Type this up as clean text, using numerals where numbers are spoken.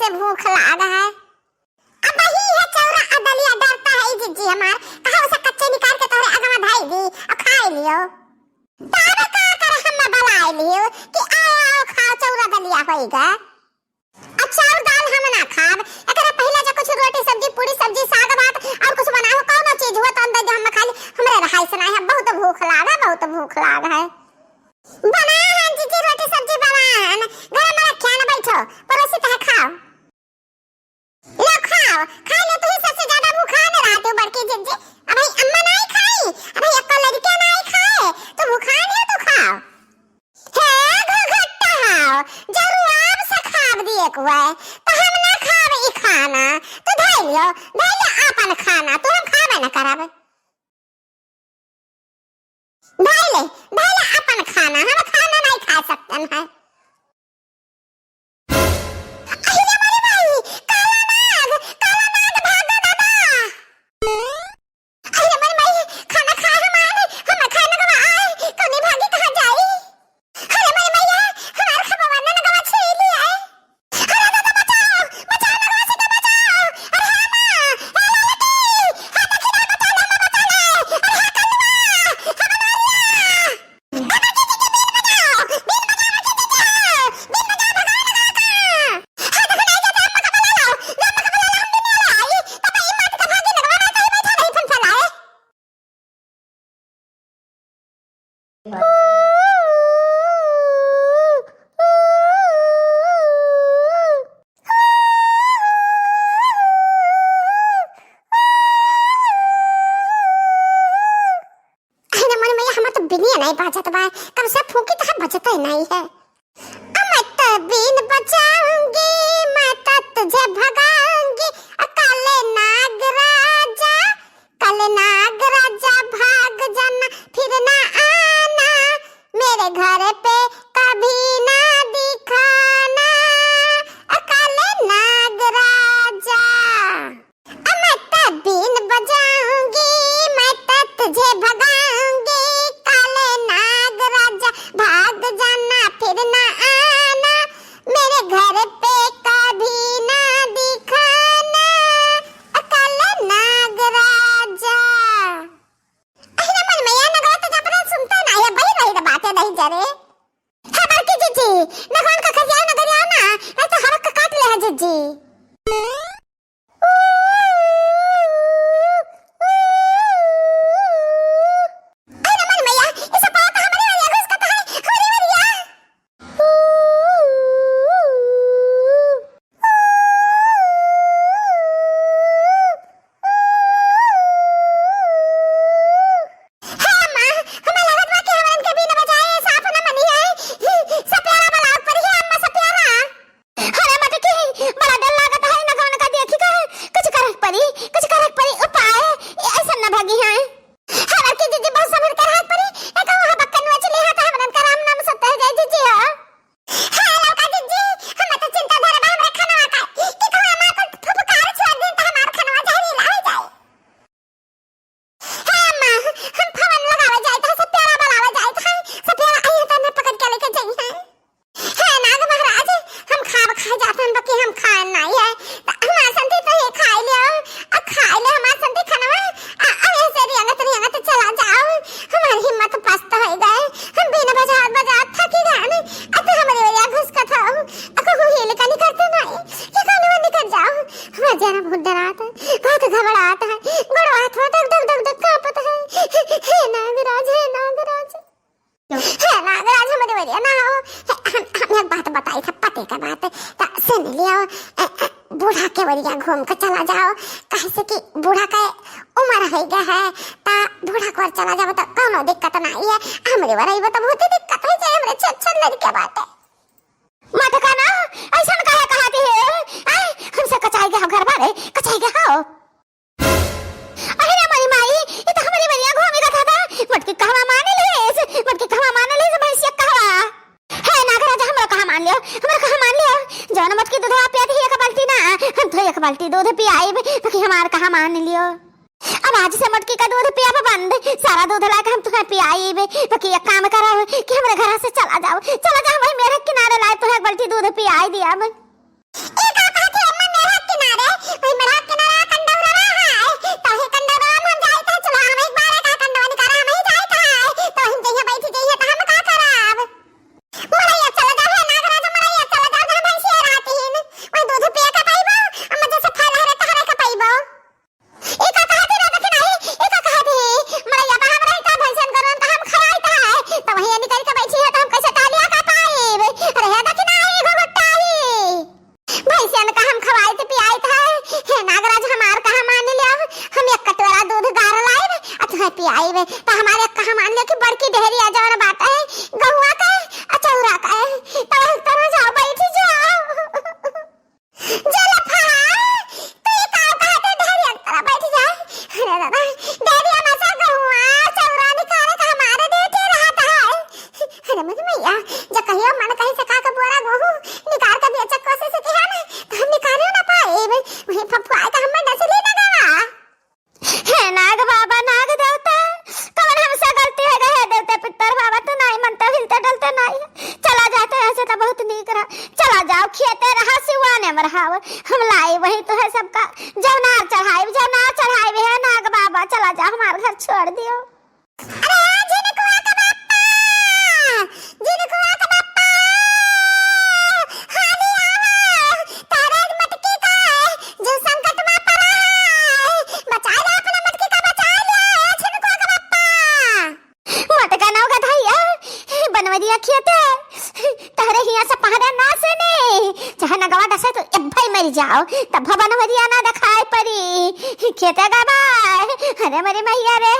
बहुते भूख लाग है। अब ही है चौरा अदलिया डरता है जिज्जी हमार कहा उसे कच्चे निकाल के तोरे अगवा धाई दी और खाए लियो। तारे का करे हम बलाए लियो कि आओ खाओ चौरा दलिया होइगा। अच्छा और दाल हम ना खाब एकरा पहले जो कुछ रोटी सब्जी पूरी सब्जी साग भात और कुछ बनाओ कौनो चीज हो तो अंदर जो हम खाली हमरे रहाई सुनाए है। बहुत भूख लाग है, बहुत भूख लाग है। बना है जीजी रोटी सब्जी बना है घर में रखिया ना बैठो परोसी तो खाओ लो खाओ खा लो। तू ही सबसे ज्यादा भूखा न रहते हो बड़की जीजी। अब भाई अम्मा नहीं खाई अब भाई अक्का लड़के नहीं खाए तो भूखा नहीं तो खाओ है घुघट्टा हाओ जरूर आप से खाब दिए को है तो हम ना खाब ई खाना तो धाई लियो अपन खाना तो हम खाबे ना कराबे। धाई ले अपन खाना हम खाना नहीं खा सकते हैं। नहीं बचत बा कब से फूकी तो बचता ही नहीं है। मैं तो बीन बचाऊंगी मैं तो तुझे भगाऊंगी काले नागराजा भाग जाना फिर ना आना मेरे घर पे कभी ना दिखाना काले नागराजा। मैं तो बीन बजाऊंगी मैं तो तुझे भगाऊंगी भाग जाना फिर ना आना मेरे घर पे कभी ना दिखाना काले नागराजा। अरे मन में ये नगवा तो जब सुनता ना ये भाई बातें नहीं जरे है बड़की जीजी नगवन का खजिया नगर आओ ना नहीं तो हरक काट ले है जीजी। बूढ़ा के वरिया घूम के चला जाओ कैसे कि बूढ़ा का उम्र है गया है ता बूढ़ा को चला जाओ तो कोनो दिक्कत नहीं है। हमरे वरई तो बहुत दिक्कत है जे हमरे छछन लड़के बात है मत कहना ऐसा काहे कहती है। आई हमसे कचाई के हम घर बारे कचाई के हाओ। अरे रे मेरी माई ये तो हमारी वरिया घूमे का था मटकी कहवा मान ले मटकी कहवा मान ले भैंसिया कहवा है नागराज हमरा कहा मान लियो हमरा कहा मान लियो जौन मटकी दूध पियाती है एक बाल्टी ना हम तो एक बाल्टी दूध पियाई बाकी हमार कहा मान लियो। अब आज से मटकी का दूध पिया बंद सारा दूध लाके हम तुम्हें पियाई बाकी एक काम करा कि हमारे घर से चला जाओ भाई मेरे किनारे लाए तो एक बाल्टी दूध पियाई दिया मैं। एक कहते हम खवाई थे पियाई था हे नागराज हमार कहा मान लिया हम एक कटोरा दूध गार लाए आ तुम्हें पियाई वे तो हमारे कहा मान लिया कि बड़की डेहरी आ जाओ बात है गहुआ का अचौरा का तब तरह जाओ बैठ जाओ जला फड़ा तो ये का कहते डेहरी अंतरा बैठ जा अरे दादा डेहरी हमारा गहुआ चौरा निकाले का हमारे देते रहता है अरे मत मैया जब कहियो मन कहीं से का बोरा गहू निकाल के बेचक कोसे से किया ना तो हम निकाले ना पाए वही फफुआ का हमें नसली ना गवा हे नाग बाबा नाग देवता कौन हमसे गलती है गए देवता पितर बाबा तो नहीं मनता हिलते डलते नहीं चला जाते ऐसे तो बहुत नीक रहा चला जाओ खेते रहा सिवाने में रहा हम लाई वही तो है सबका जवनार चढ़ाई है नाग बाबा चला जा हमारे घर छोड़ दियो अरे जिनको का बापा जिनको का बापा हाली आवा तारे मटकी का जो संकट में पड़ा है बचा ले अपने मटकी का बचा ले जिनको का बापा मटका नाव का धाइया बनवा दिया खेते तारे हिया से पहाड़ा ना से ने चाहे नगवा डसे तो ए भाई मर जाओ तब बनवा दिया ना दिखाई पड़ी खेते गवा अरे मेरी मैया रे